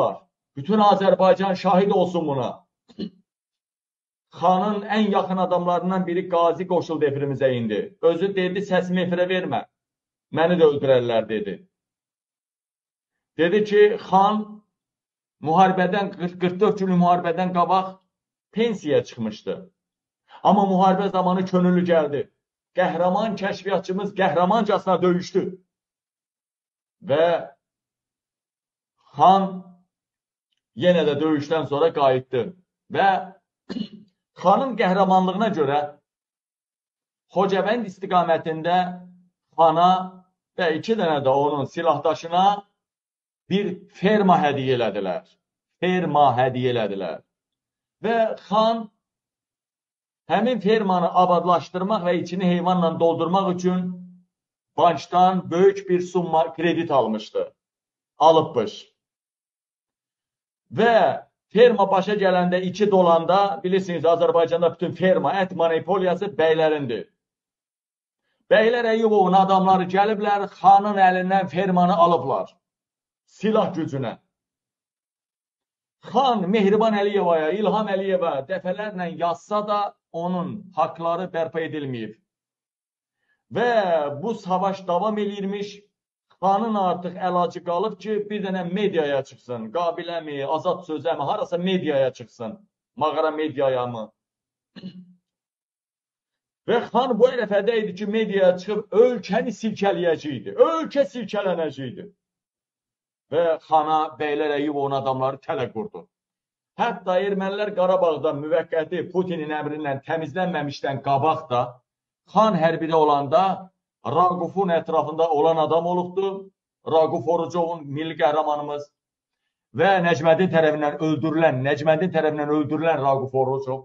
var. Bütün Azərbaycan şahid olsun buna. Xanın ən yaxın adamlarından biri Qazi qoşuldu efirimizə indi. Özü dedi, səsimi efirə vermə. Məni də öldürərlər, dedi. Dedi ki, xan müharibədən, 44 günlük müharibədən qabaq pensiyaya çıxmışdı. Amma müharibə zamanı könüllü gəldi. Qəhrəman kəşfiyyatçımız qəhrəmancasına döyüşdü. Və xan yenə də döyüşdən sonra qayıtdı. Və xanın qəhrəmanlığına görə Xocavənd istiqamətində xana və 2 dənə də onun silahdaşına bir ferma hədiyyə elədilər. Ferma hədiyyə elədilər. Və xan həmin fermanı abadlaşdırmaq və içini heyvanla doldurmaq üçün bankdan böyük bir summa kredit almışdı. Alıbmış. Və ferma başa gələndə 2 dolanda, bilirsiniz, Azərbaycanda bütün ferma, ət monopoliyası bəylərindir. Bəylər Əyyubovun adamları gəliblər, xanın əlindən fermanı alıblar. Silah gücünə. Xan Mehriban Əliyevaya, İlham Əliyevə dəfələrlə yazsa da onun haqları bərpa edilməyib. Və bu savaş davam edirmiş. Xanın artıq əlacı qalıb ki, bir dənə mediaya çıxsın. Qabiləmi, Azad Sözəmi, harasa mediaya çıxsın. Mağara mediaya mı? Və xan bu ərəfədə idi ki, mediaya çıxıb ölkəni silkələyəcəkdi. Ölkə silkələnəcəkdi. Və xana Bəylər Əyyubovun adamları tələ qurdu. Hətta ermənilər Qarabağda müvəqqəti Putinin əmri ilə təmizlənməmişdən qabaq da xan hərbidə olanda Raqufun ətrafında olan adam olubdu. Raquf Orucovun milli qəhrəmanımız və Nəcməddin tərəfindən öldürülən Raquf Orucov.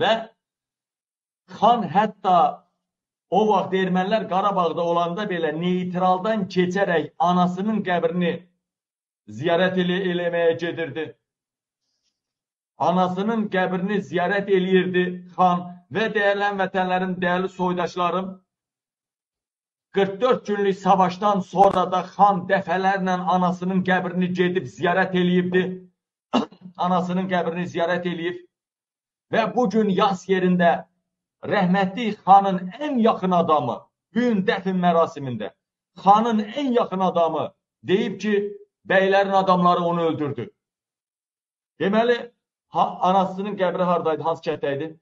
Və xan hətta o vaxt ermənilər Qarabağda olanda belə neytraldan keçərək anasının qəbrini ziyarət eləməyə gedirdi. Anasının qəbrini ziyarət eləyirdi xan və dəyərli həmvətənlərim, dəyərli soydaşlarım, 44 günlük savaşdan sonra da xan dəfələrlə anasının qəbrini gedib ziyarət eləyibdi. Anasının qəbrini ziyarət eləyib və bugün yas yerində rəhmətli xanın ən yaxın adamı, gün dəfn mərasimində xanın ən yaxın adamı deyib ki, bəylərin adamları onu öldürdü. Deməli, anasının qəbri haradaydı, hansı kətdəydi?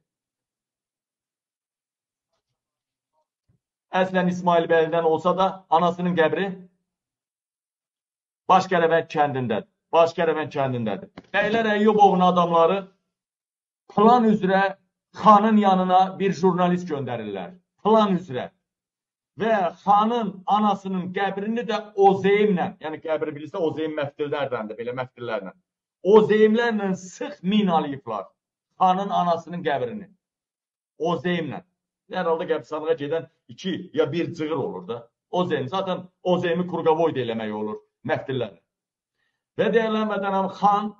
Əslən İsmail bəylidən olsa da anasının qəbri Başqərəvənd kəndindədir. Bəylər Əyyubovun adamları plan üzrə xanın yanına bir jurnalist göndərirlər. Plan üzrə. Və xanın anasının qəbrini də ozeyimlə, yəni qəbri bilirsə ozeyim məftillərdəndir, belə məftillərlə. Ozeyimlərlə sıx min alayıblar xanın anasının qəbrini. Ozeyimlə. Hər halda qəbirstanlığa gedən 2 ya 1 cığır olur da. Ozeyim. Zaten ozeyimi kurqavoyd eləmək olur məftillərlə. Və deyərlənmədən xan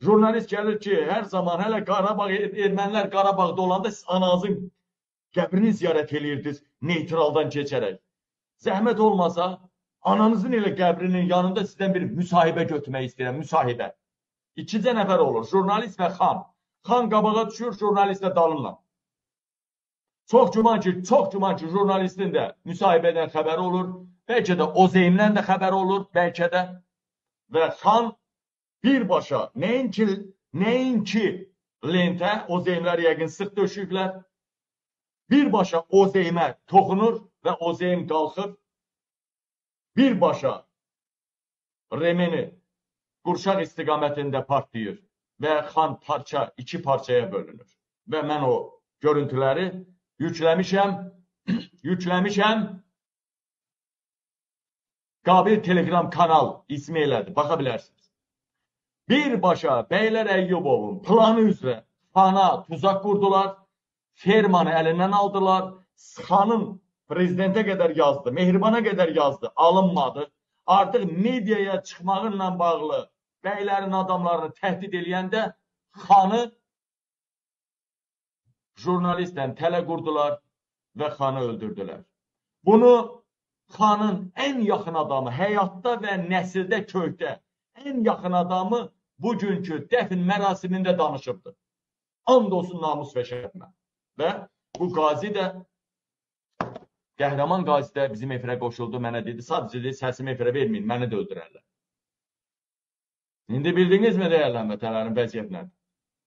jurnalist gəlir ki, hər zaman hələ ermənilər Qarabağda olanda siz ananızın qəbrini ziyarət edirdiniz neytraldan keçərək. Zəhmət olmasa, ananızın elə qəbrinin yanında sizdən bir müsahibə götürmək istəyirəm, müsahibə. 2 nəfər olur, jurnalist və xan. Xan qabağa düşür, jurnalistlə dalınla. Çox güman ki, jurnalistin də müsahibədən xəbəri olur, bəlkə də ozeyimdən də xəbəri olur, bəlkə də. Və xan birbaşa, nəinki lentə, ozeyimlər yəqin sıx döşüklər, birbaşa ozeyimə toxunur və ozeyim qalxıb, birbaşa remeni Qurşaq istiqamətində partlayır və xan 2 parçaya bölünür. Və mən o görüntüləri yükləmişəm Qabil Telegram kanal ismi elədir, baxa bilərsiniz. Birbaşa Bəylər Əyyubovun planı üzrə xana tuzaq qurdular, fermanı əlindən aldılar, xanın prezidentə qədər yazdı, Mehribana qədər yazdı, alınmadı. Artıq mediaya çıxmağınla bağlı bəylərin adamlarını təhdid eləyəndə xanı jurnalistdən tələ qurdular və xanı öldürdülər. Bunu xanın ən yaxın adamı, həyatda və nəsildə kökdə ən yaxın adamı bugünkü dəfn mərasimində danışıbdır. And olsun namus və şərəfimə. Və bu qazi də, qəhrəman qazi də bizim efirə qoşuldu, mənə dedi, sadəcə dedi, səsimi efirə verməyin, məni də öldürərlər. İndi bildinizmi dəyərli həmvətənlərin vəziyyət nədir?